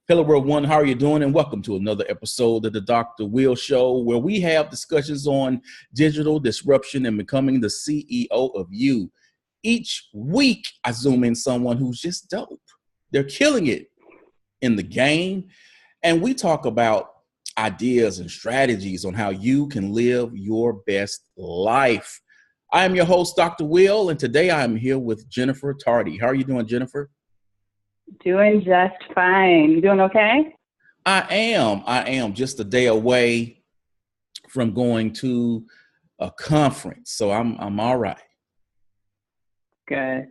Hello, everyone. How are you doing? And welcome to another episode of the Dr. Will Show, where we have discussions on digital disruption and becoming the CEO of you. Each week, I zoom in someone who's just dope. They're killing it in the game. And we talk about ideas and strategies on how you can live your best life. I am your host, Dr. Will, and today I am here with Jennifer Tardy. How are you doing, Jennifer? Doing just fine. You doing okay? I am just a day away from going to a conference, so I'm all right. Good.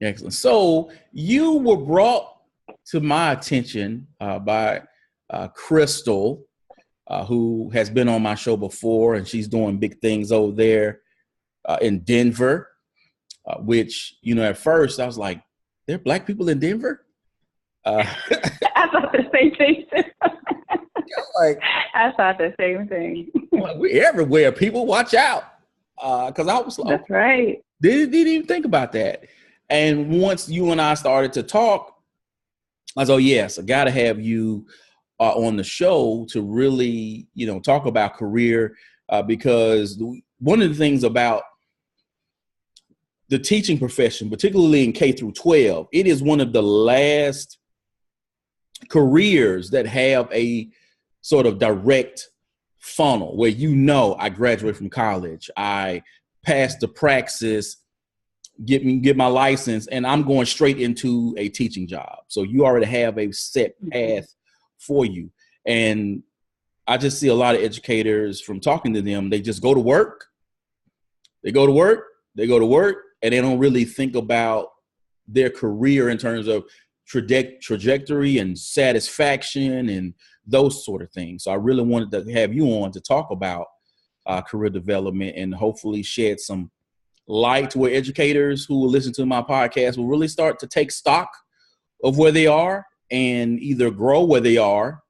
Excellent. So you were brought to my attention by Crystal, who has been on my show before, and she's doing big things over there in Denver, which, at first I was like, there are Black people in Denver? I thought the same thing. I thought the same thing. Like, we're everywhere. People, watch out. Because I was like, that's right. Didn't even think about that. And once you and I started to talk, I was, oh, yes, I got to have you on the show to really, talk about career, because one of the things about the teaching profession, particularly in K through 12, it is one of the last careers that have a sort of direct funnel where, I graduated from college, I passed the praxis, get my license, and I'm going straight into a teaching job. So you already have a set path for you. And I just see a lot of educators from talking to them, they just go to work, and they don't really think about their career in terms of trajectory and satisfaction and those sort of things. So I really wanted to have you on to talk about career development and hopefully shed some light to where educators who will listen to my podcast will really start to take stock of where they are and either grow where they are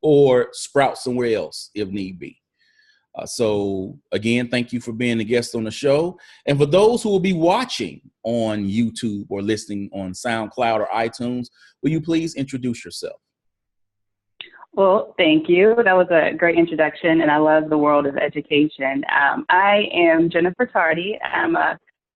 or sprout somewhere else if need be. So again, thank you for being a guest on the show. And for those who will be watching on YouTube or listening on SoundCloud or iTunes, will you please introduce yourself? Well, thank you. That was a great introduction, and I love the world of education. I am Jennifer Tardy. I'm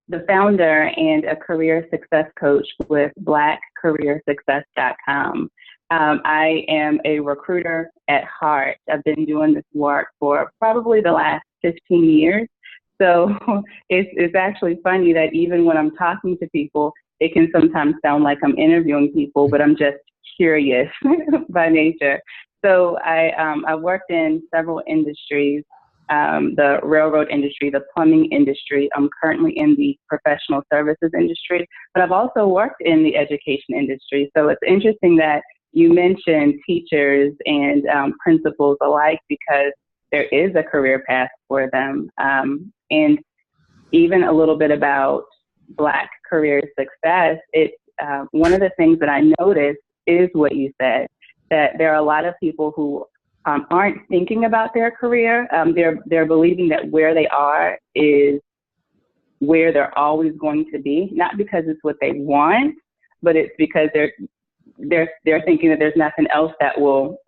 the founder and a career success coach with blackcareersuccess.com. I am a recruiter at heart. I've been doing this work for probably the last 15 years. So it's actually funny that even when I'm talking to people, it can sometimes sound like I'm interviewing people, but I'm just curious by nature. So I worked in several industries, the railroad industry, the plumbing industry. I'm currently in the professional services industry, but I've also worked in the education industry. So it's interesting that you mentioned teachers and principals alike, because there is a career path for them. And even a little bit about Black career success, it's one of the things that I noticed is what you said, that there are a lot of people who aren't thinking about their career. They're believing that where they are is where they're always going to be, not because it's what they want, but it's because they're thinking that there's nothing else that will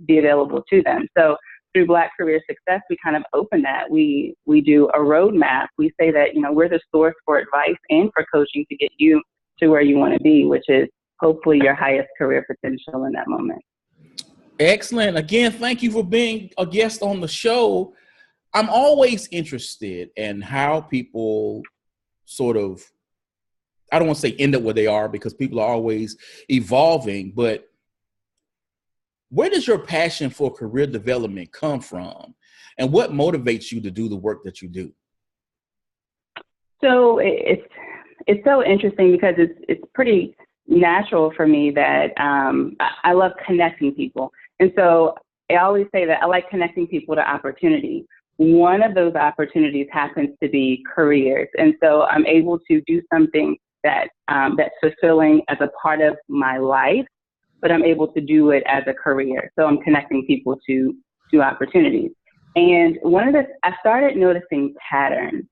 be available to them. So through Black Career Success, we kind of open that. We do a roadmap. We say that, we're the source for advice and for coaching to get you to where you want to be, which is hopefully your highest career potential in that moment. Excellent. Again, thank you for being a guest on the show. I'm always interested in how people sort of, I don't want to say end up where they are, because people are always evolving, but where does your passion for career development come from? And what motivates you to do the work that you do? So it's so interesting because it's pretty natural for me that I love connecting people. And so I always say that I like connecting people to opportunity. One of those opportunities happens to be careers. And so I'm able to do something that's fulfilling as a part of my life, but I'm able to do it as a career. So I'm connecting people to opportunities. And I started noticing patterns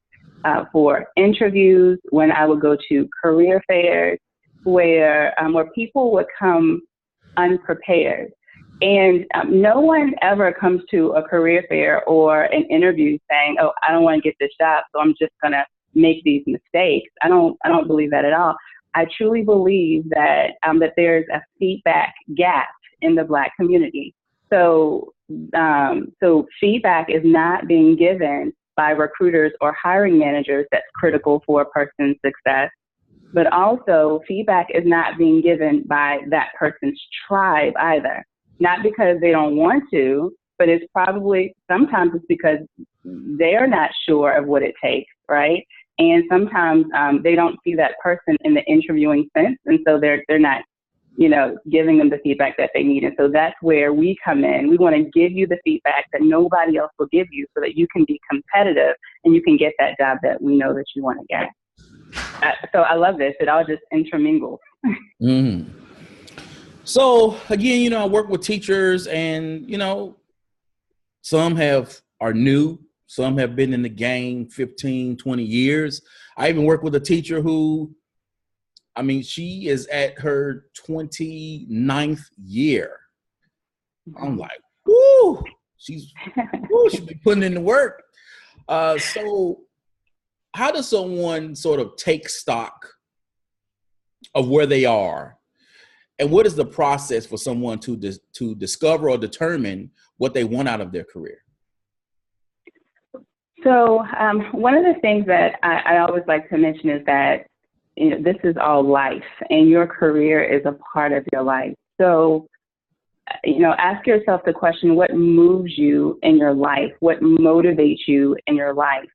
for interviews when I would go to career fairs where people would come unprepared. And no one ever comes to a career fair or an interview saying, "Oh, I don't want to get this job, so I'm just going to make these mistakes." I don't believe that at all. I truly believe that that there's a feedback gap in the Black community. So feedback is not being given by recruiters or hiring managers that's critical for a person's success. But also, feedback is not being given by that person's tribe either. Not because they don't want to, but it's probably, sometimes it's because they're not sure of what it takes, right? And sometimes they don't see that person in the interviewing sense, and so they're not, giving them the feedback that they need. And so that's where we come in. We want to give you the feedback that nobody else will give you, so that you can be competitive and you can get that job that we know that you want to get. So I love this. It all just intermingles. Mm. So again, I work with teachers, and some are new, some have been in the game 15, 20 years. I even work with a teacher who, she is at her 29th year. I'm like, woo, she's been putting in the work. So how does someone sort of take stock of where they are? And what is the process for someone to discover or determine what they want out of their career? So one of the things that I always like to mention is that this is all life, and your career is a part of your life. So ask yourself the question: what moves you in your life? What motivates you in your life?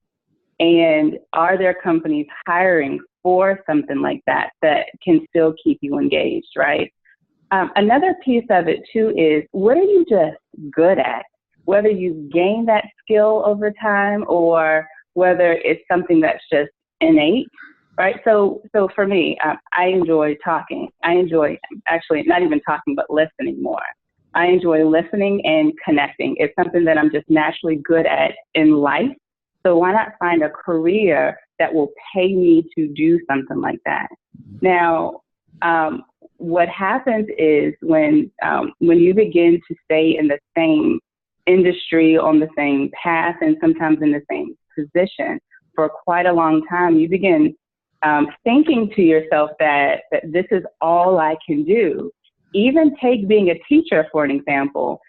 And are there companies hiring for something like that can still keep you engaged, right? Another piece of it too is, what are you just good at? Whether you gain that skill over time or whether it's something that's just innate, right? So for me, I enjoy talking. I enjoy actually not even talking, but listening more. I enjoy listening and connecting. It's something that I'm just naturally good at in life. So why not find a career that will pay me to do something like that? Now, what happens is when you begin to stay in the same industry, on the same path, and sometimes in the same position for quite a long time, you begin thinking to yourself that this is all I can do. Even take being a teacher, for an example.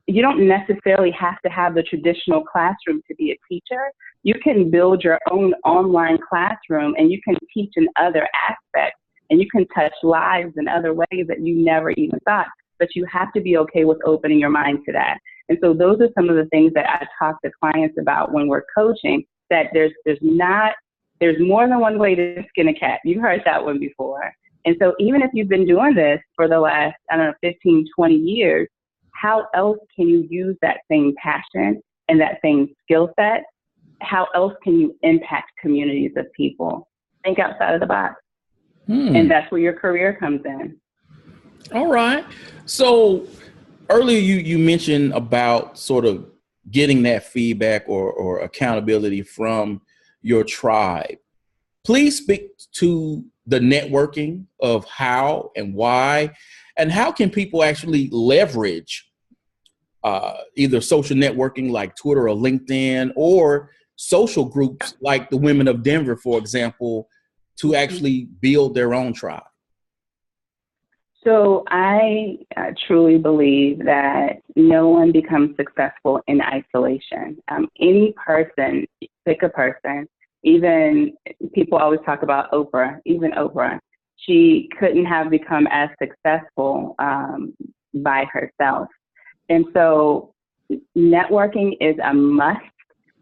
You don't necessarily have to have the traditional classroom to be a teacher. You can build your own online classroom, and you can teach in other aspects, and you can touch lives in other ways that you never even thought. But you have to be okay with opening your mind to that. And so those are some of the things that I talk to clients about when we're coaching, that there's more than one way to skin a cat. You've heard that one before. And so even if you've been doing this for the last, 15, 20 years, how else can you use that same passion and that same skill set? How else can you impact communities of people? Think outside of the box. And that's where your career comes in. All right. So earlier you mentioned about sort of getting that feedback or accountability from your tribe. Please speak to the networking of how and why, and how can people actually leverage either social networking like Twitter or LinkedIn, or social groups like the Women of Denver, for example, to actually build their own tribe? So I truly believe that no one becomes successful in isolation. Any person, pick a person, even people always talk about Oprah, even Oprah, she couldn't have become as successful by herself. And so networking is a must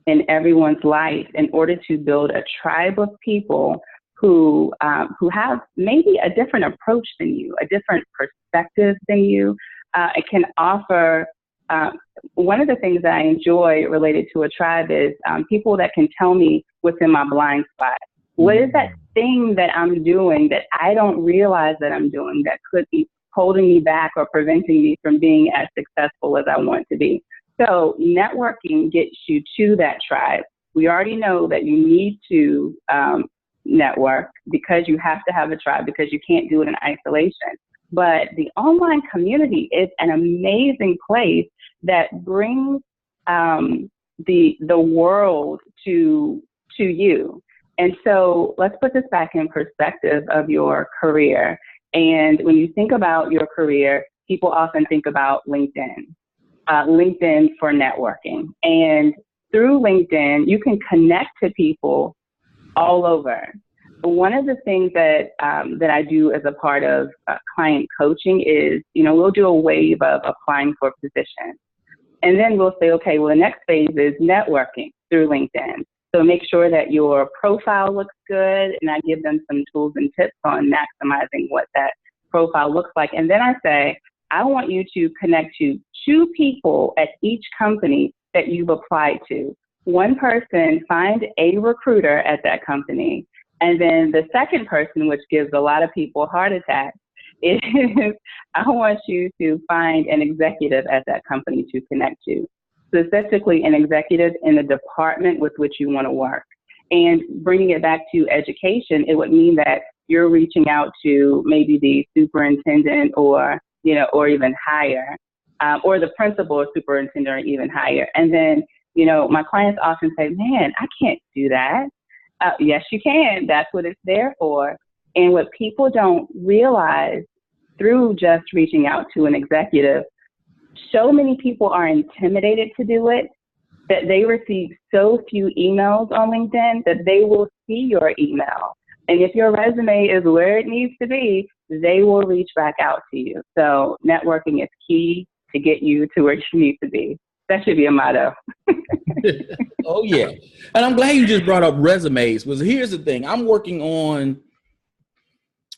in everyone's life in order to build a tribe of people who have maybe a different approach than you, a different perspective than you. It can offer, one of the things that I enjoy related to a tribe is people that can tell me what's in my blind spot. What is that thing that I'm doing that I don't realize that I'm doing that could be holding me back or preventing me from being as successful as I want to be? So networking gets you to that tribe. We already know that you need to network because you have to have a tribe, because you can't do it in isolation. but the online community is an amazing place that brings the world to you. And so let's put this back in perspective of your career. And when you think about your career, people often think about LinkedIn for networking. And through LinkedIn, you can connect to people all over. One of the things that I do as a part of client coaching is, we'll do a wave of applying for positions. And then we'll say, okay, well, the next phase is networking through LinkedIn. So make sure that your profile looks good. And I give them some tools and tips on maximizing what that profile looks like. And then I say, I want you to connect to 2 people at each company that you've applied to. One person, find a recruiter at that company. And then the second person, which gives a lot of people heart attacks, is I want you to find an executive at that company to connect to. Specifically, an executive in the department with which you want to work. And bringing it back to education, it would mean that you're reaching out to maybe the superintendent or even higher, or the principal or superintendent or even higher. And then, my clients often say, man, I can't do that. Yes, you can. That's what it's there for. And what people don't realize through just reaching out to an executive, so many people are intimidated to do it that they receive so few emails on LinkedIn that they will see your email. And if your resume is where it needs to be, they will reach back out to you. So networking is key to get you to where you need to be. That should be a motto. Oh, yeah. And I'm glad you just brought up resumes, because here's the thing. I'm working on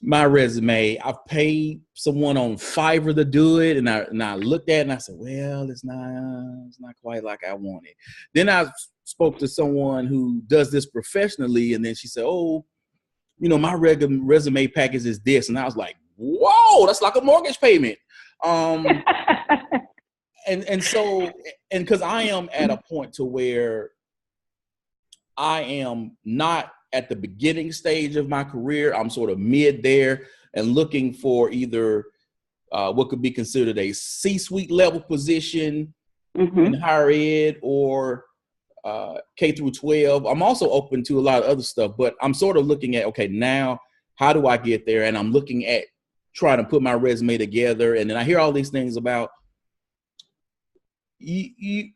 my resume. I've paid someone on Fiverr to do it, and I looked at it and I said, well, it's not quite like I wanted. Then I spoke to someone who does this professionally, and then she said, oh, my resume package is this. And I was like, whoa, that's like a mortgage payment. And so because I am at a point to where I am not at the beginning stage of my career. I'm sort of mid there and looking for either what could be considered a C-suite level position in higher ed or K through 12. I'm also open to a lot of other stuff, but I'm sort of looking at, okay, now how do I get there? And I'm looking at trying to put my resume together. And then I hear all these things about your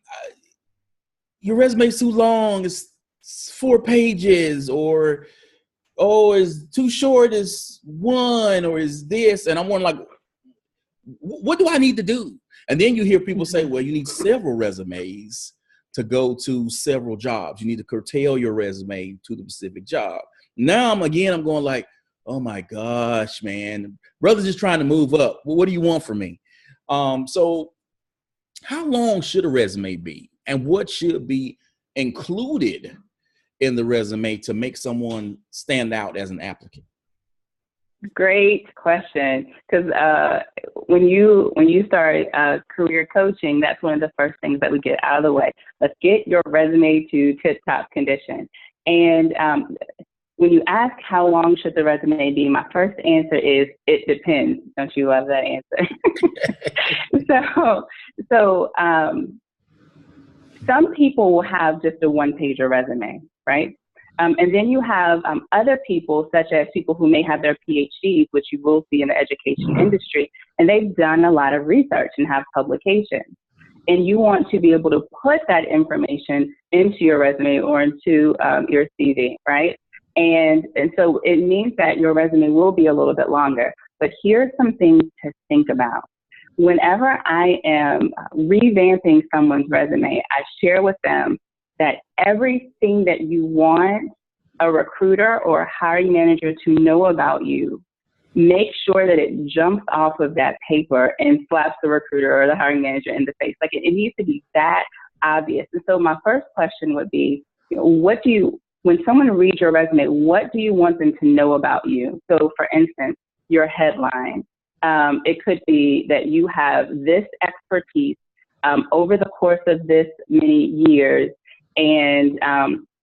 resume's too long. It's 4 pages, or, oh, it's too short, it's 1, or is this? And I'm wondering, like, what do I need to do? And then you hear people say, well, you need several resumes to go to several jobs. You need to curtail your resume to the specific job. Now I'm going like, oh my gosh, man, brother's just trying to move up. Well, what do you want from me? So how long should a resume be, and what should be included in the resume to make someone stand out as an applicant? Great question. Because when you start career coaching, that's one of the first things that we get out of the way. Let's get your resume to tip-top condition. And when you ask how long should the resume be, my first answer is it depends. Don't you love that answer? So some people will have just a 1-pager resume, right? And then you have other people, such as people who may have their PhDs, which you will see in the education industry, and they've done a lot of research and have publications. And you want to be able to put that information into your resume or into your CV, right? And so it means that your resume will be a little bit longer. But here's some things to think about. Whenever I am revamping someone's resume, I share with them that everything that you want a recruiter or a hiring manager to know about you, make sure that it jumps off of that paper and slaps the recruiter or the hiring manager in the face. Like it needs to be that obvious. And so my first question would be, when someone reads your resume, what do you want them to know about you? So for instance, your headline. It could be that you have this expertise over the course of this many years, and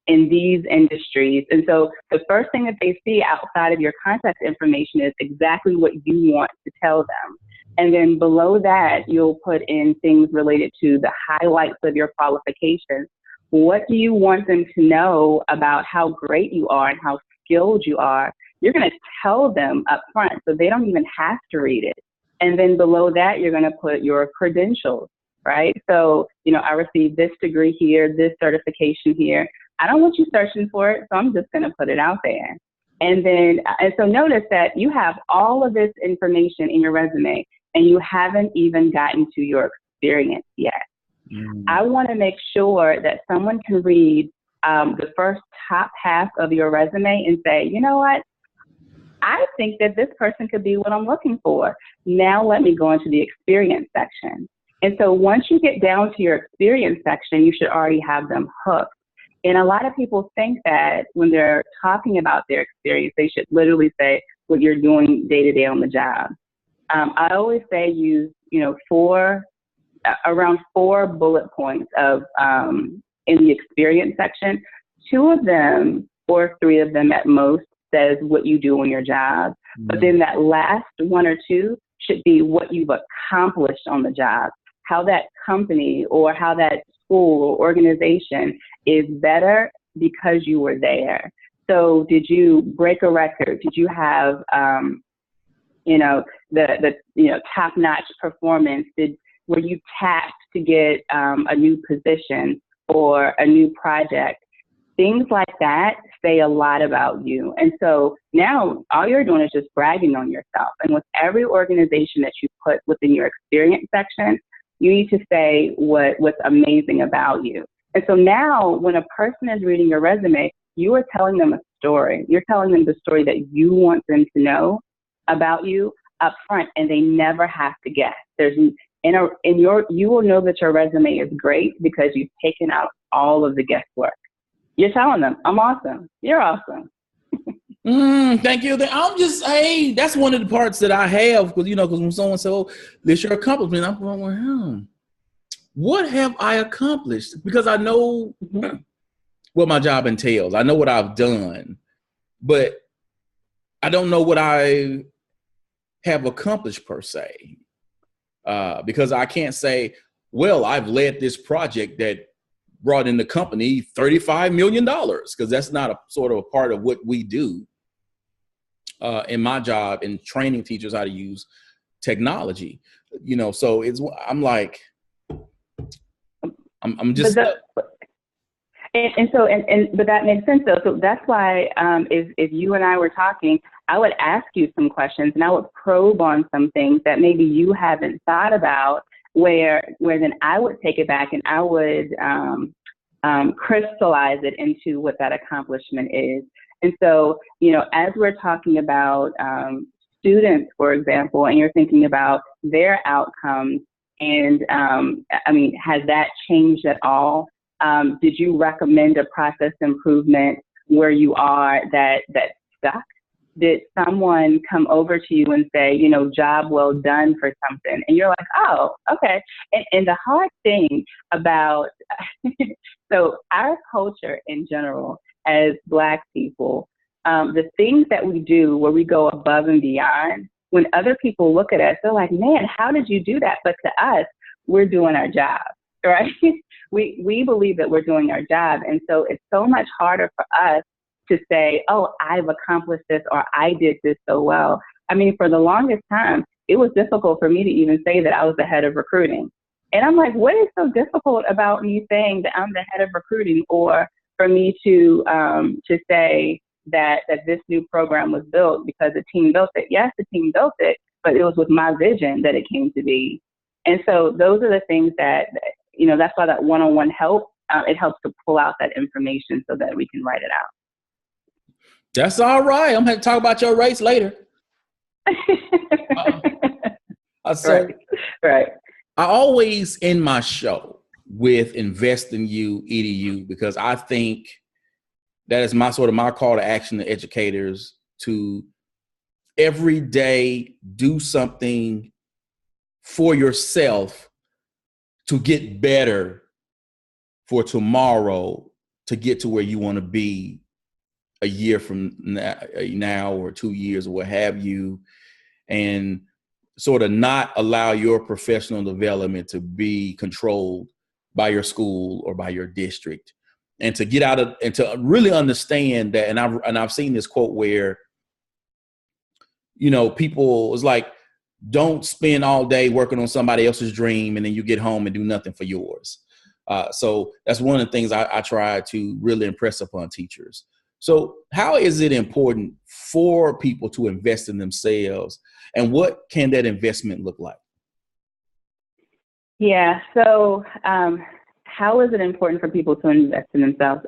in these industries. And so the first thing that they see outside of your contact information is exactly what you want to tell them. And then below that, you'll put in things related to the highlights of your qualifications. What do you want them to know about how great you are and how skilled you are? You're going to tell them up front, so they don't even have to read it. And then below that, you're going to put your credentials, right? So, I received this degree here, this certification here. I don't want you searching for it, so I'm just going to put it out there. And so notice that you have all of this information in your resume, and you haven't even gotten to your experience yet. I want to make sure that someone can read the first top half of your resume and say, you know what? I think that this person could be what I'm looking for. Now let me go into the experience section. And so once you get down to your experience section, you should already have them hooked. And a lot of people think that when they're talking about their experience, they should literally say what you're doing day to day on the job. I always say use, around 4 bullet points of in the experience section. 2 of them or 3 of them at most says what you do on your job. But then that last 1 or 2 should be what you've accomplished on the job, how that company or how that school or organization is better because you were there. So did you break a record? Did you have, the top-notch performance? Were you tapped to get a new position or a new project? Things like that say a lot about you. And so now all you're doing is just bragging on yourself. And with every organization that you put within your experience section, you need to say what's amazing about you. And so now when a person is reading your resume, you are telling them a story. You're telling them the story that you want them to know about you up front, and they never have to guess. You will know that your resume is great because you've taken out all of the guesswork. You're telling them, I'm awesome. You're awesome. Thank you. That's one of the parts that I have, because when someone says, oh, this your accomplishment, I'm going, well, what have I accomplished? Because I know what my job entails. I know what I've done, but I don't know what I have accomplished per se. Because I can't say, well, I've led this project that brought in the company $35 million, because that's not a sort of a part of what we do in my job in training teachers how to use technology. So I'm like, I'm just. But that makes sense though. So that's why if you and I were talking, I would ask you some questions and I would probe on some things that maybe you haven't thought about, where then I would take it back and I would crystallize it into what that accomplishment is. And so, as we're talking about students, for example, and you're thinking about their outcomes, and has that changed at all? Did you recommend a process improvement where you are that stuck? Did someone come over to you and say, job well done for something? And you're like, oh, okay. And the hard thing about, so our culture in general as Black people, the things that we do where we go above and beyond, when other people look at us, they're like, man, how did you do that? But to us, we're doing our job, right? We believe that we're doing our job. And so it's so much harder for us to say, oh, I've accomplished this or I did this so well. I mean, for the longest time, it was difficult for me to even say that I was the head of recruiting. And I'm like, what is so difficult about me saying that I'm the head of recruiting, or for me to say that this new program was built because the team built it? Yes, the team built it, but it was with my vision that it came to be. And so those are the things that that's why that one-on-one help, it helps to pull out that information so that we can write it out. That's all right. I'm going to talk about your race later. Right. I always end my show with invest in you, EDU, because I think that is my call to action to educators to every day do something for yourself to get better for tomorrow to get to where you want to be a year from now or 2 years or what have you, and sort of not allow your professional development to be controlled by your school or by your district, and to get out of, and to really understand that. And I've seen this quote where, you know, people, it's like, don't spend all day working on somebody else's dream and then you get home and do nothing for yours. So that's one of the things I try to really impress upon teachers. So how is it important for people to invest in themselves, and what can that investment look like? Yeah. So how is it important for people to invest in themselves?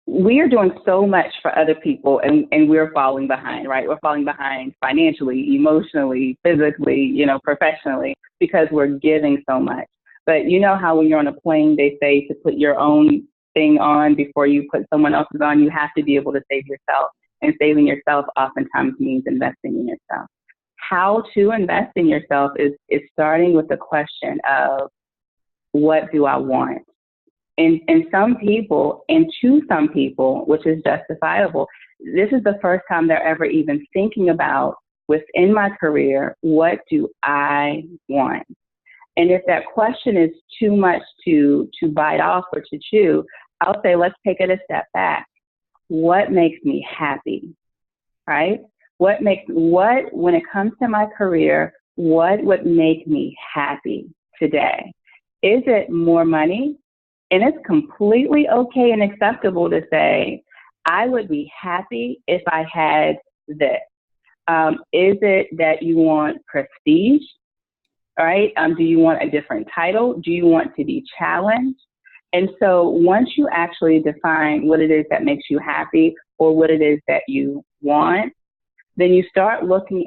We are doing so much for other people, and we're falling behind, right? We're falling behind financially, emotionally, physically, you know, professionally, because we're giving so much. But you know how when you're on a plane, they say to put your own thing on before you put someone else's on. You have to be able to save yourself, and saving yourself oftentimes means investing in yourself. How to invest in yourself is starting with the question of, what do I want? And some people, and to some people, which is justifiable, this is the first time they're ever even thinking about, within my career, what do I want? And if that question is too much to bite off or to chew, I'll say, let's take it a step back. What makes me happy, right? When it comes to my career, what would make me happy today? Is it more money? And it's completely okay and acceptable to say, I would be happy if I had this. Is it that you want prestige? All right. Do you want a different title? Do you want to be challenged? And so once you actually define what it is that makes you happy, or what it is that you want, then you start looking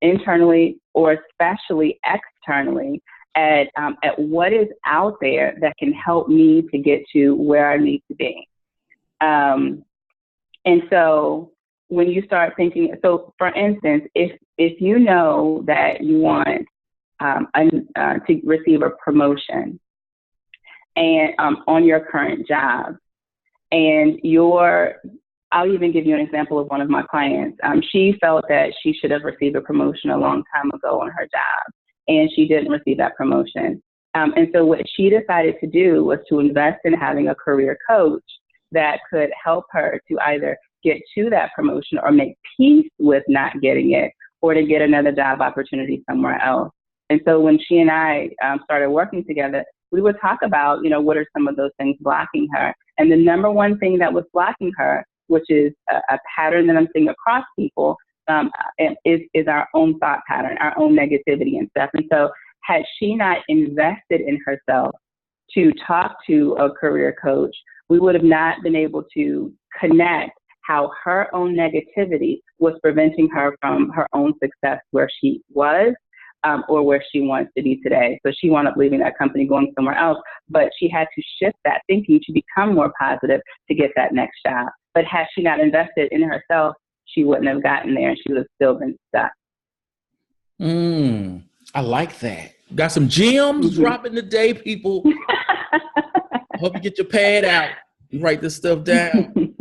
internally, or especially externally, at what is out there that can help me to get to where I need to be. And so when you start thinking, so for instance, if you know that you want to receive a promotion and on your current job, and I'll even give you an example of one of my clients. She felt that she should have received a promotion a long time ago on her job, and she didn't receive that promotion. And so what she decided to do was to invest in having a career coach that could help her to either get to that promotion, or make peace with not getting it, or to get another job opportunity somewhere else. And so when she and I started working together, we would talk about, you know, what are some of those things blocking her? And the number one thing that was blocking her, which is a pattern that I'm seeing across people, is our own thought pattern, our own negativity and stuff. And so had she not invested in herself to talk to a career coach, we would have not been able to connect how her own negativity was preventing her from her own success where she was, or where she wants to be today. So she wound up leaving that company, going somewhere else, but she had to shift that thinking to become more positive to get that next job. But had she not invested in herself, she wouldn't have gotten there, and she would have still been stuck. I like that. Got some gems dropping today, people. Hope you get your pad out and write this stuff down.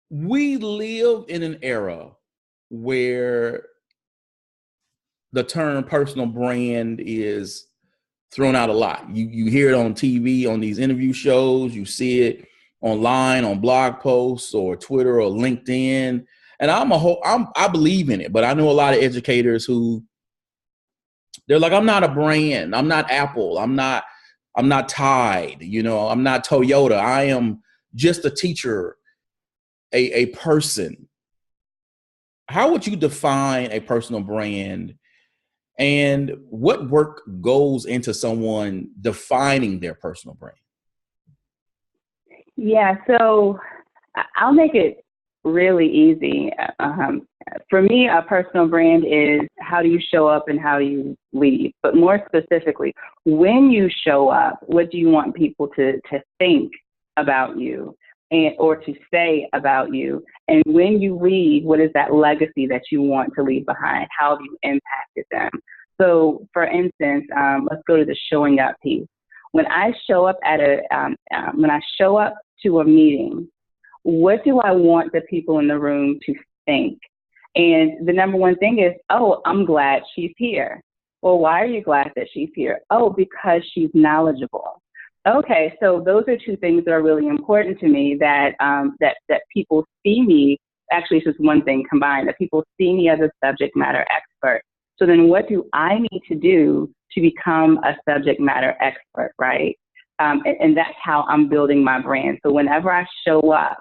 We live in an era where the term personal brand is thrown out a lot. You hear it on TV, on these interview shows, you see it online on blog posts or Twitter or LinkedIn. And I believe in it, but I know a lot of educators who, they're like, I'm not a brand. I'm not Apple. I'm not Tide. You know, I'm not Toyota. I am just a teacher, a person. How would you define a personal brand, and what work goes into someone defining their personal brand? Yeah, so I'll make it really easy. For me, a personal brand is how do you show up and how do you lead. But more specifically, when you show up, what do you want people to think about you, or to say about you? And when you lead, what is that legacy that you want to leave behind? How have you impacted them? So for instance, let's go to the showing up piece. when I show up at when I show up to a meeting, what do I want the people in the room to think? And the number one thing is, oh, I'm glad she's here. Well, why are you glad that she's here? Oh, because she's knowledgeable. Okay, so those are two things that are really important to me, that that people see me. Actually, it's just one thing combined, that people see me as a subject matter expert. So then what do I need to do to become a subject matter expert, right? And that's how I'm building my brand. So whenever I show up,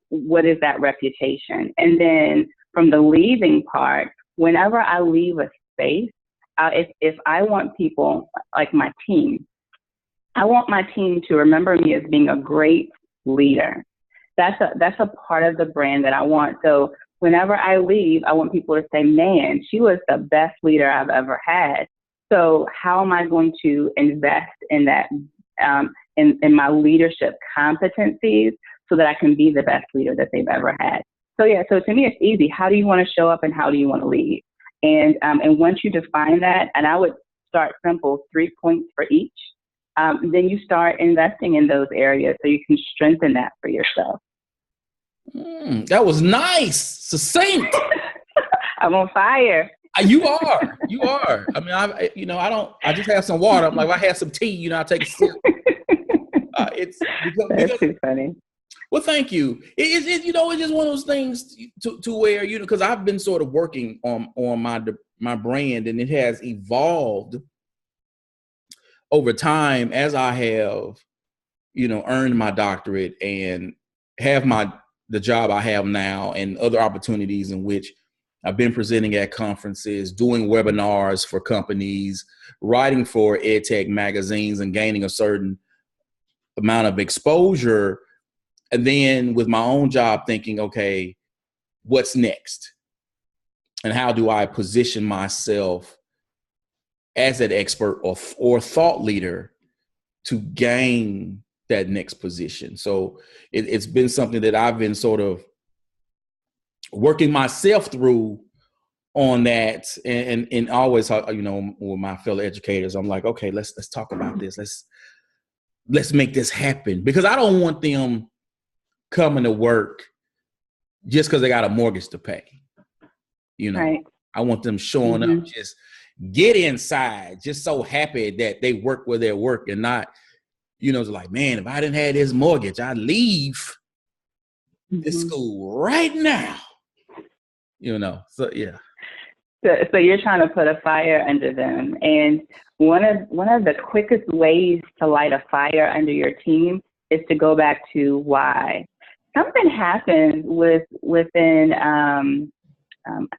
what is that reputation? And then from the leaving part, whenever I leave a space, if I want people, like my team, I want my team to remember me as being a great leader. That's a part of the brand that I want. So whenever I leave, I want people to say, man, she was the best leader I've ever had. So how am I going to invest in that, in my leadership competencies, so that I can be the best leader that they've ever had? So yeah, so to me, it's easy. How do you want to show up and how do you want to lead? And once you define that, and I would start simple, 3 points for each, then you start investing in those areas so you can strengthen that for yourself. That was nice, succinct. I'm on fire. You are. I mean, I just have some water. I'm like, if I have some tea, I take a sip. It's That's too funny. Well, thank you. It's just one of those things to where, because I've been sort of working on my brand, and it has evolved over time as I have, earned my doctorate and have the job I have now, and other opportunities in which I've been presenting at conferences, doing webinars for companies, writing for EdTech magazines, and gaining a certain amount of exposure. And then with my own job, thinking, okay, what's next? And how do I position myself as an expert or thought leader to gain that next position? So it's been something that I've been sort of working myself through on that, and always, with my fellow educators, I'm like, okay, let's talk about this. Let's make this happen, because I don't want them coming to work just because they got a mortgage to pay. Right. I want them showing up, just get inside, just so happy that they work where they work, and not, it's like, man, if I didn't have this mortgage, I'd leave this school right now. So yeah. So you're trying to put a fire under them, and one of the quickest ways to light a fire under your team is to go back to why. Something happens within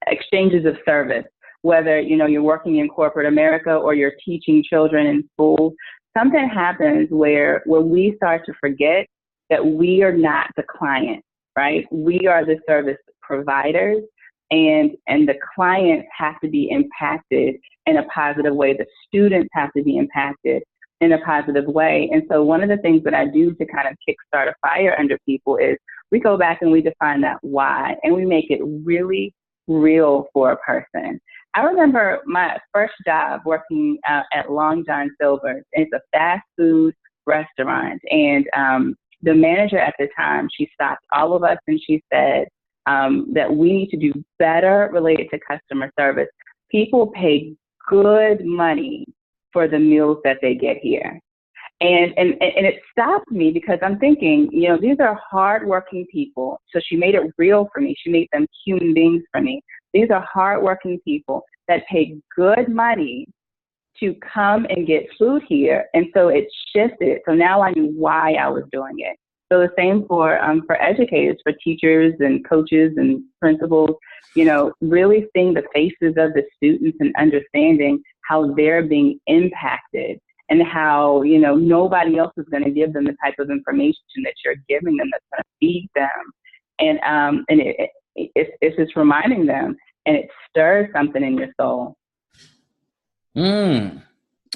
exchanges of service, whether you're working in corporate America or you're teaching children in schools. Something happens where we start to forget that we are not the client, right? We are the service providers. And the clients have to be impacted in a positive way. The students have to be impacted in a positive way. And so one of the things that I do to kind of kickstart a fire under people is we go back and we define that why, and we make it really real for a person. I remember my first job working at Long John Silver's. It's a fast food restaurant. And the manager at the time, she stopped all of us and she said, that we need to do better related to customer service. People pay good money for the meals that they get here. And it stopped me, because I'm thinking, these are hardworking people. So she made it real for me. She made them human beings for me. These are hardworking people that pay good money to come and get food here. And so it shifted. So now I knew why I was doing it. So the same for educators, for teachers and coaches and principals, really seeing the faces of the students and understanding how they're being impacted, and how, nobody else is going to give them the type of information that you're giving them that's going to feed them. And it's just reminding them, and it stirs something in your soul.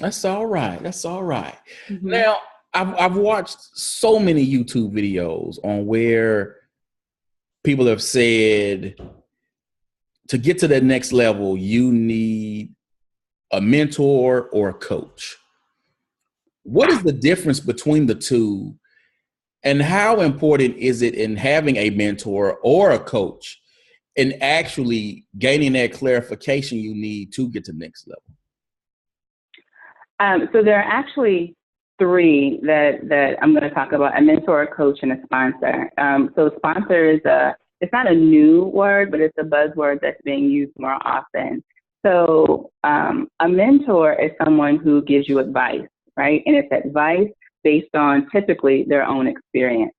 That's all right. Now, I've watched so many YouTube videos on where people have said to get to that next level, you need a mentor or a coach. what is the difference between the two, and how important is it in having a mentor or a coach and actually gaining that clarification you need to get to the next level? So there are actually three that I'm going to talk about: a mentor, a coach, and a sponsor. So sponsor is it's not a new word, but it's a buzzword that's being used more often. So a mentor is someone who gives you advice, right? And it's advice based on typically their own experience.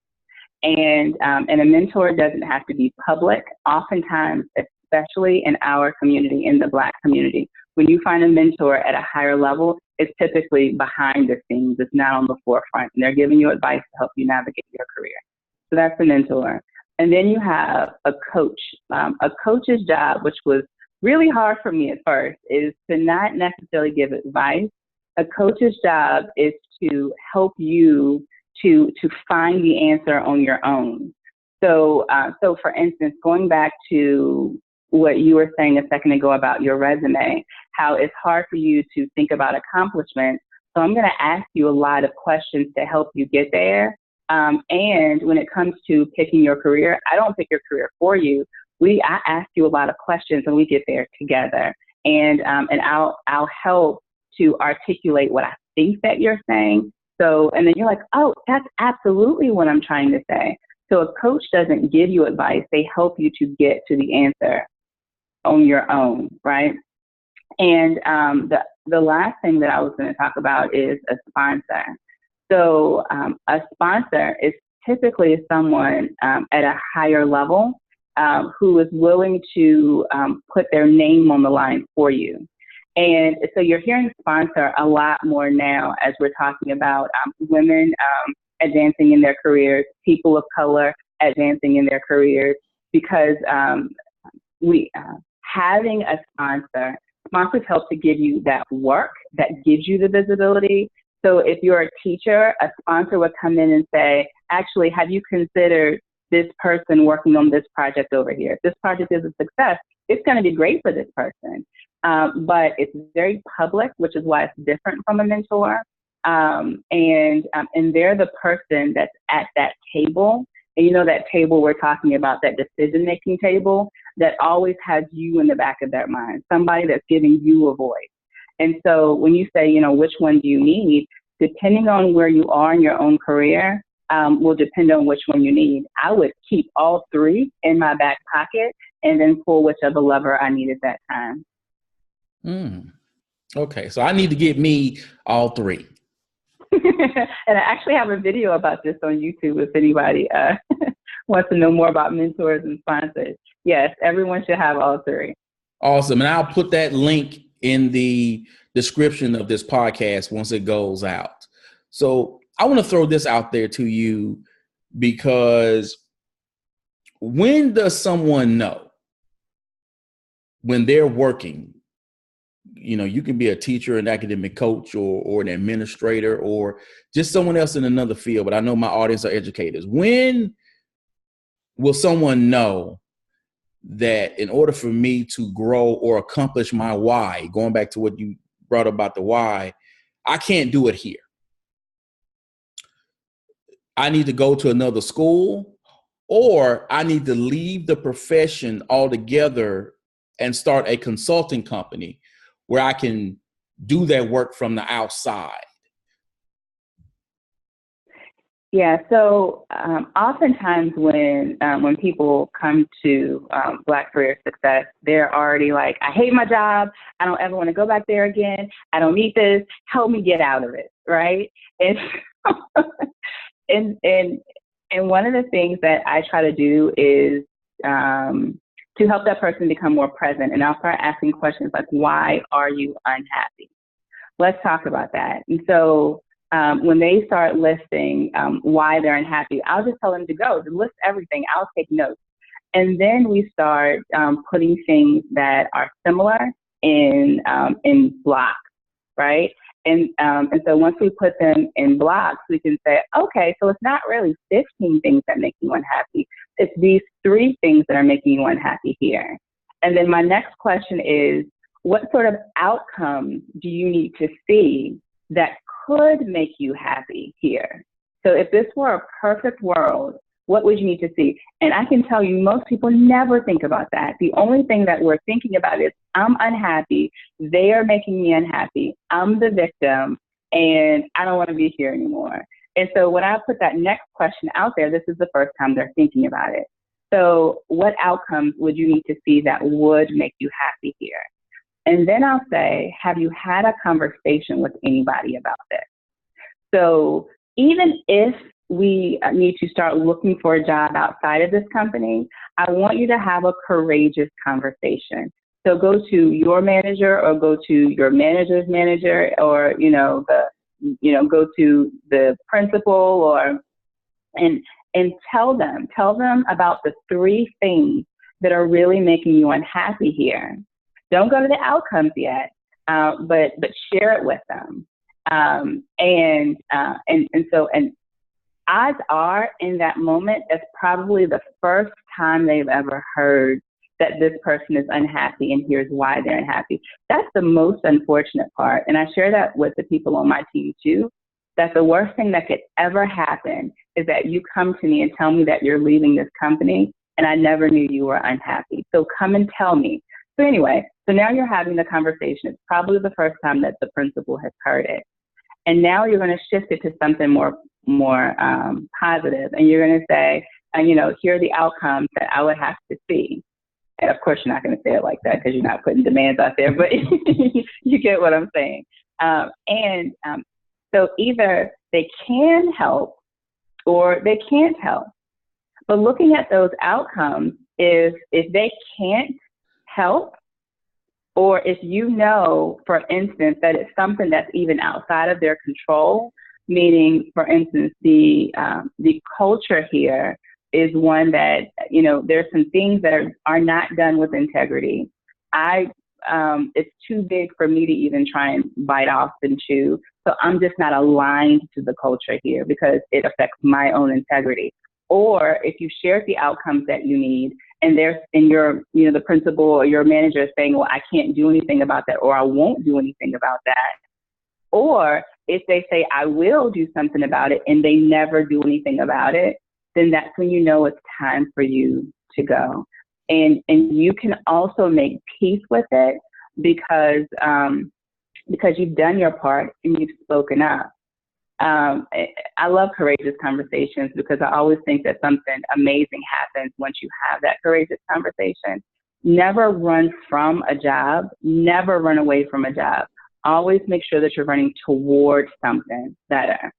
And a mentor doesn't have to be public. Oftentimes, especially in our community, in the Black community, when you find a mentor at a higher level, it's typically behind the scenes. It's not on the forefront. And they're giving you advice to help you navigate your career. So that's a mentor. And then you have a coach. A coach's job, which was really hard for me at first, is to not necessarily give advice. A coach's job is to help you to find the answer on your own. So for instance, going back to what you were saying a second ago about your resume, how it's hard for you to think about accomplishments. So I'm going to ask you a lot of questions to help you get there. And when it comes to picking your career, I don't pick your career for you. I ask you a lot of questions and we get there together. And I'll help to articulate what I think that you're saying. So, and then you're like, oh, that's absolutely what I'm trying to say. So a coach doesn't give you advice. They help you to get to the answer on your own, right? And the last thing that I was going to talk about is a sponsor. So a sponsor is typically someone at a higher level who is willing to put their name on the line for you. And so you're hearing sponsor a lot more now as we're talking about women advancing in their careers, people of color advancing in their careers, because having a sponsors help to give you that work that gives you the visibility. So if you're a teacher, a sponsor would come in and say, actually, have you considered this person working on this project over here? If this project is a success, it's going to be great for this person. But it's very public, which is why it's different from a mentor. And they're the person that's at that table. And you know that table we're talking about, that decision-making table that always has you in the back of their mind, somebody that's giving you a voice. And so when you say, which one do you need, depending on where you are in your own career, will depend on which one you need. I would keep all three in my back pocket and then pull whichever lever I need at that time. Okay, so I need to get me all three. And I actually have a video about this on YouTube if anybody wants to know more about mentors and sponsors. Yes, everyone should have all three. Awesome. And I'll put that link in the description of this podcast once it goes out. So I want to throw this out there to you, because when does someone know when they're working? You can be a teacher, an academic coach, or an administrator, or just someone else in another field. But I know my audience are educators. When will someone know that in order for me to grow or accomplish my why, going back to what you brought about the why, I can't do it here? I need to go to another school, or I need to leave the profession altogether and start a consulting company where I can do that work from the outside. Yeah, so oftentimes when people come to Black career success, they're already like, I hate my job. I don't ever want to go back there again. I don't need this. Help me get out of it, right? And one of the things that I try to do is to help that person become more present. And I'll start asking questions like, why are you unhappy? Let's talk about that. And so when they start listing why they're unhappy, I'll just tell them to list everything. I'll take notes. And then we start putting things that are similar in blocks, right? And so once we put them in blocks, we can say, okay, so it's not really 15 things that make you unhappy. It's these 3 things that are making you unhappy here. And then my next question is, what sort of outcomes do you need to see that could make you happy here? So if this were a perfect world, what would you need to see? And I can tell you, most people never think about that. The only thing that we're thinking about is, I'm unhappy. They are making me unhappy. I'm the victim, and I don't want to be here anymore. And so when I put that next question out there, this is the first time they're thinking about it. So what outcomes would you need to see that would make you happy here? And then I'll say, have you had a conversation with anybody about this? So even if we need to start looking for a job outside of this company, I want you to have a courageous conversation. So go to your manager, or go to your manager's manager, or, go to the principal, and tell them about the 3 things that are really making you unhappy here. Don't go to the outcomes yet, but share it with them. And odds are, in that moment, it's probably the first time they've ever heard that this person is unhappy, and here's why they're unhappy. That's the most unfortunate part. And I share that with the people on my team too, that the worst thing that could ever happen is that you come to me and tell me that you're leaving this company, and I never knew you were unhappy. So come and tell me. So anyway, so now you're having the conversation. It's probably the first time that the principal has heard it. And now you're going to shift it to something more positive. And you're going to say, here are the outcomes that I would have to see. And of course, you're not going to say it like that, because you're not putting demands out there, but you get what I'm saying. So either they can help or they can't help. But looking at those outcomes, if they can't help, or if for instance, that it's something that's even outside of their control, meaning, for instance, the culture here is one that, there's some things that are not done with integrity. It's too big for me to even try and bite off and chew. So I'm just not aligned to the culture here because it affects my own integrity. Or if you share the outcomes that you need, and the principal or your manager is saying, well, I can't do anything about that, or I won't do anything about that. Or if they say, I will do something about it, and they never do anything about it, then that's when you know it's time for you to go. And you can also make peace with it because you've done your part and you've spoken up. I love courageous conversations because I always think that something amazing happens once you have that courageous conversation. Never run from a job. Never run away from a job. Always make sure that you're running towards something better.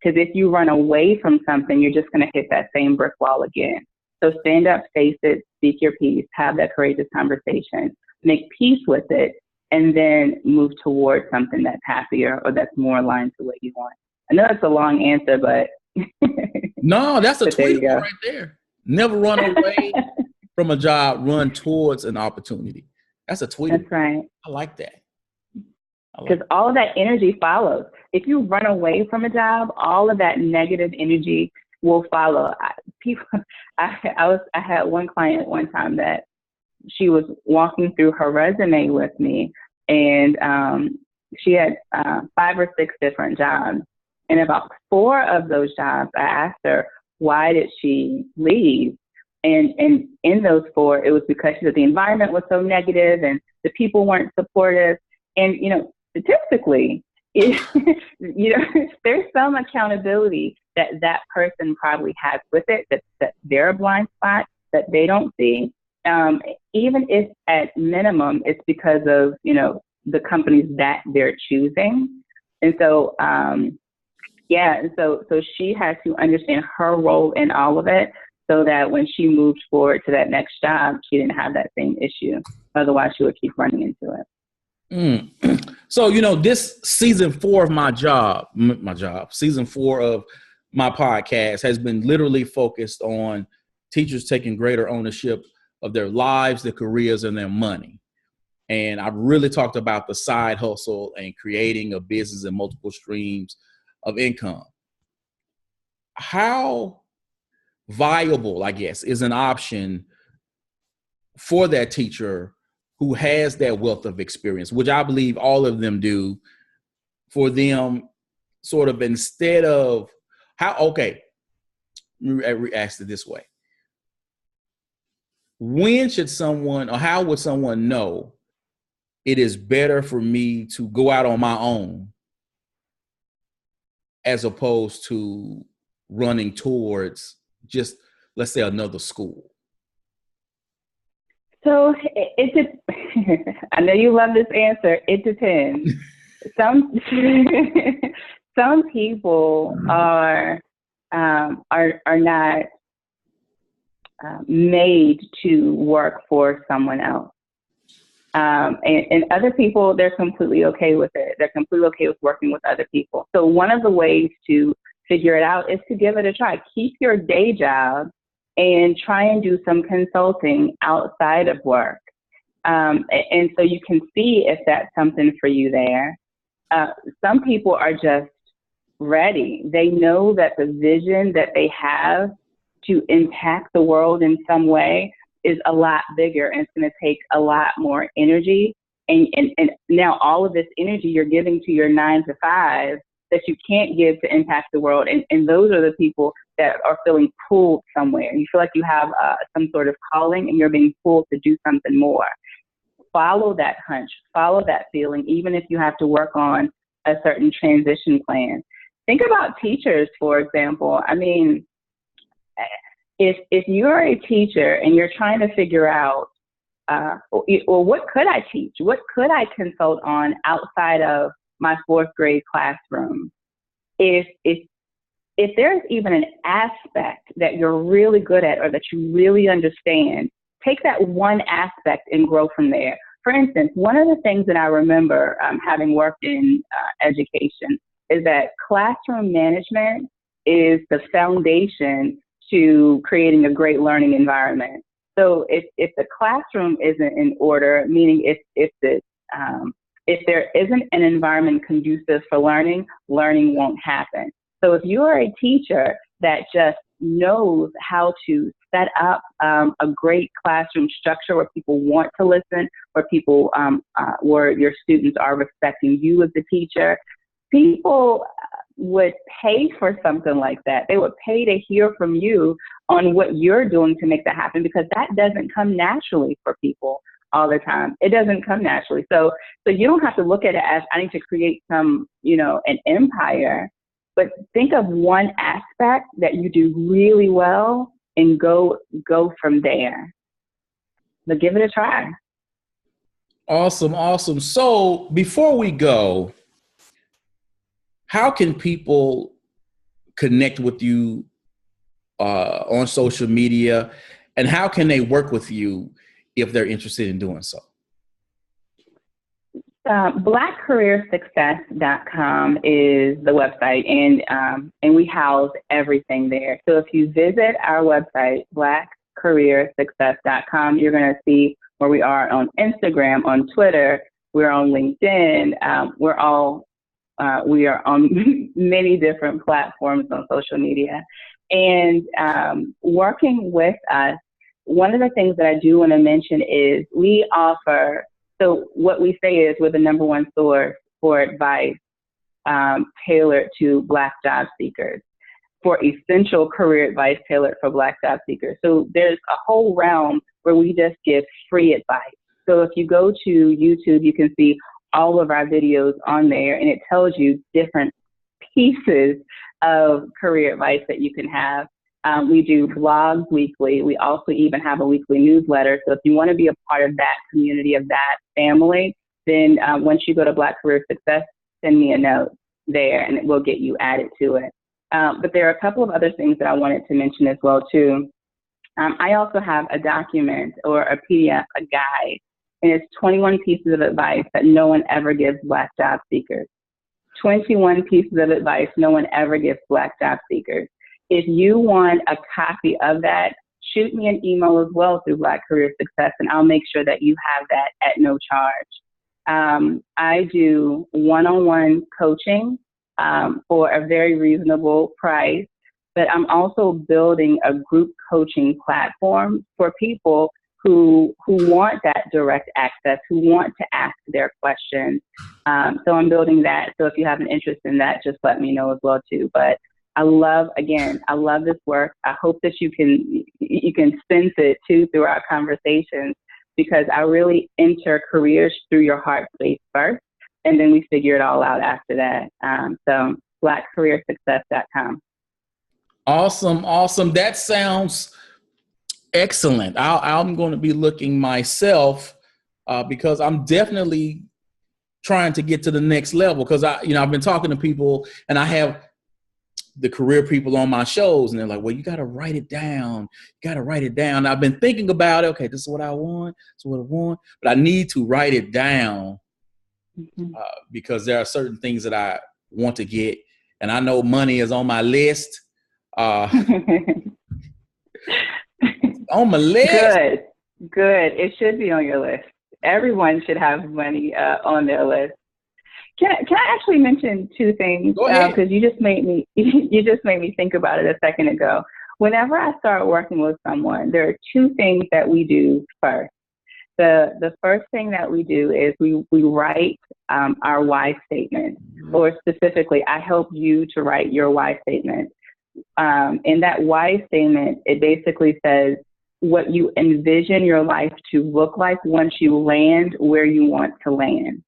Because if you run away from something, you're just going to hit that same brick wall again. So stand up, face it, speak your piece, have that courageous conversation, make peace with it, and then move towards something that's happier or that's more aligned to what you want. I know that's a long answer, but no, that's a tweet right there. Never run away from a job, run towards an opportunity. That's a tweet. That's right. I like that. Because all of that energy follows. If you run away from a job, all of that negative energy will follow. I had one client one time that she was walking through her resume with me, and she had 5 or 6 different jobs. And about 4 of those jobs, I asked her, why did she leave? And in those 4, it was because she said the environment was so negative and the people weren't supportive. And, statistically, there's some accountability that person probably has with it, that's their blind spot that they don't see. Even if at minimum it's because of, the companies that they're choosing. And so, so she has to understand her role in all of it so that when she moved forward to that next job, she didn't have that same issue. Otherwise, she would keep running into it. So, this season 4 of season 4 of my podcast has been literally focused on teachers taking greater ownership of their lives, their careers, and their money. And I've really talked about the side hustle and creating a business and multiple streams of income. How viable, I guess, is an option for that teacher who has that wealth of experience, which I believe all of them do, for them sort of instead of okay, let me ask it this way. When should someone, or how would someone know it is better for me to go out on my own as opposed to running towards just, let's say, another school? So I know you love this answer. It depends. Some people are not made to work for someone else. And other people, they're completely okay with it. They're completely okay with working with other people. So one of the ways to figure it out is to give it a try. Keep your day job and try and do some consulting outside of work. And so you can see if that's something for you there. Some people are just ready. They know that the vision that they have to impact the world in some way is a lot bigger, and it's going to take a lot more energy. And now all of this energy you're giving to your 9 to 5 that you can't give to impact the world. And those are the people that are feeling pulled somewhere. You feel like you have some sort of calling and you're being pulled to do something more. Follow that hunch, follow that feeling, even if you have to work on a certain transition plan. Think about teachers, for example. I mean, if you're a teacher and you're trying to figure out, well, what could I teach? What could I consult on outside of my 4th grade classroom? If there's even an aspect that you're really good at or that you really understand, take that one aspect and grow from there. For instance, one of the things that I remember having worked in education is that classroom management is the foundation to creating a great learning environment. So if the classroom isn't in order, meaning if there isn't an environment conducive for learning, learning won't happen. So if you are a teacher that just knows how to set up a great classroom structure where people want to listen, where people, where your students are respecting you as the teacher, people would pay for something like that. They would pay to hear from you on what you're doing to make that happen, because that doesn't come naturally for people all the time. It doesn't come naturally. So you don't have to look at it as I need to create some, an empire, but think of one aspect that you do really well and go from there. But give it a try. Awesome. So before we go, how can people connect with you on social media, and how can they work with you if they're interested in doing so? BlackCareerSuccess.com is the website, and we house everything there. So if you visit our website, BlackCareerSuccess.com, you're going to see where we are on Instagram, on Twitter, we're on LinkedIn, we are on many different platforms on social media. And working with us, one of the things that I do want to mention is we offer, so what we say is we're the #1 source for advice tailored to Black job seekers, for essential career advice tailored for Black job seekers. So there's a whole realm where we just give free advice. So if you go to YouTube, you can see all of our videos on there, and it tells you different pieces of career advice that you can have. We do blogs weekly. We also even have a weekly newsletter. So if you want to be a part of that community, of that family, then once you go to Black Career Success, send me a note there and it will get you added to it. But there are a couple of other things that I wanted to mention as well too. I also have a document or a PDF, a guide, and it's 21 pieces of advice that no one ever gives Black job seekers. 21 pieces of advice no one ever gives Black job seekers. If you want a copy of that, shoot me an email as well through Black Career Success, and I'll make sure that you have that at no charge. I do one-on-one coaching for a very reasonable price, but I'm also building a group coaching platform for people who want that direct access, who want to ask their questions. So I'm building that. So if you have an interest in that, just let me know as well too. But I love this work. I hope that you can sense it too through our conversations, because I really enter careers through your heart space first, and then we figure it all out after that. So blackcareersuccess.com. Awesome. That sounds excellent. I'm going to be looking myself because I'm definitely trying to get to the next level, because I've been talking to people, and I have the career people on my shows, and they're like, well, you got to write it down. I've been thinking about it. Okay, this is what I want. But I need to write it down because there are certain things that I want to get, and I know money is on my list. On my list. Good. It should be on your list. Everyone should have money on their list. Can I actually mention two things? Go ahead. Because you just made me think about it a second ago. Whenever I start working with someone, there are two things that we do first. The first thing that we do is we write our why statement, or specifically, I help you to write your why statement. In that why statement, it basically says what you envision your life to look like once you land where you want to land.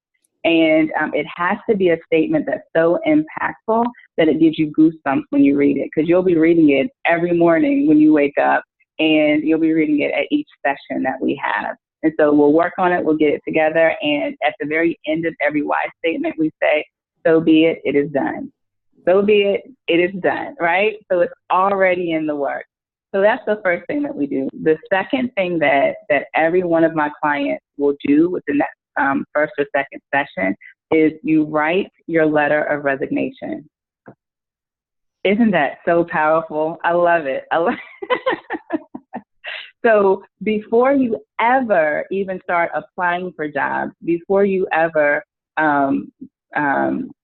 And it has to be a statement that's so impactful that it gives you goosebumps when you read it, because you'll be reading it every morning when you wake up, and you'll be reading it at each session that we have. And so we'll work on it, we'll get it together, and at the very end of every why statement, we say, so be it, it is done. So be it, it is done, right? So it's already in the work. So that's the first thing that we do. The second thing that every one of my clients will do within that first or second session is you write your letter of resignation. Isn't that so powerful? I love it. So before you ever even start applying for jobs, before you ever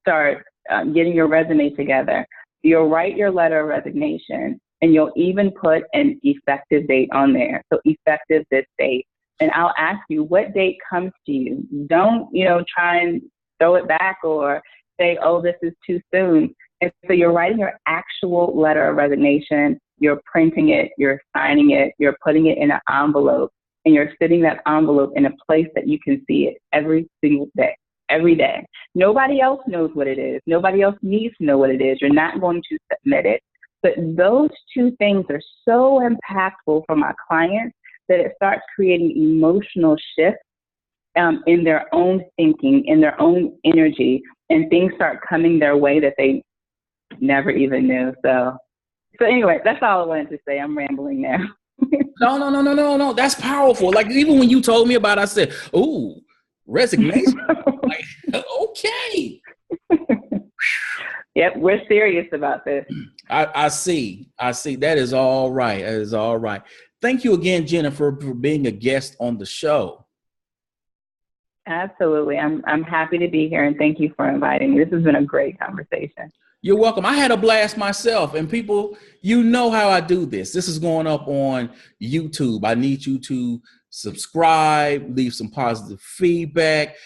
start getting your resume together, you'll write your letter of resignation, and you'll even put an effective date on there. So effective this date. And I'll ask you, what date comes to you? Don't, try and throw it back or say, oh, this is too soon. And so you're writing your actual letter of resignation, you're printing it, you're signing it, you're putting it in an envelope, and you're sitting that envelope in a place that you can see it every single day, every day. Nobody else knows what it is. Nobody else needs to know what it is. You're not going to submit it. But those two things are so impactful for my clients that it starts creating emotional shifts in their own thinking, in their own energy, and things start coming their way that they never even knew. So anyway, that's all I wanted to say. I'm rambling now. No. That's powerful. Like, even when you told me about it, I said, ooh, resignation. Like, okay. Yep, we're serious about this. I see. That is all right. Thank you again, Jennifer, for being a guest on the show. Absolutely. I'm happy to be here, and thank you for inviting me. This has been a great conversation. You're welcome. I had a blast myself, and people, you know how I do this. This is going up on YouTube. I need you to subscribe, leave some positive feedback,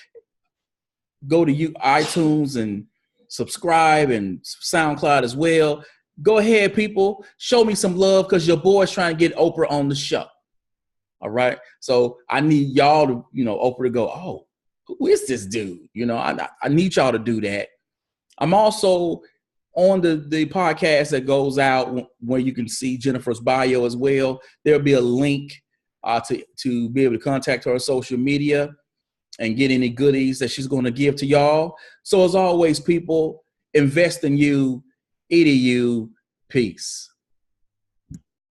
go to iTunes and subscribe, and SoundCloud as well. Go ahead, people. Show me some love, because your boy's trying to get Oprah on the show. All right. So I need y'all to, Oprah to go, oh, who is this dude? I need y'all to do that. I'm also on the podcast that goes out where you can see Jennifer's bio as well. There'll be a link to be able to contact her on social media and get any goodies that she's going to give to y'all. So as always, people, invest in you, EDU, peace.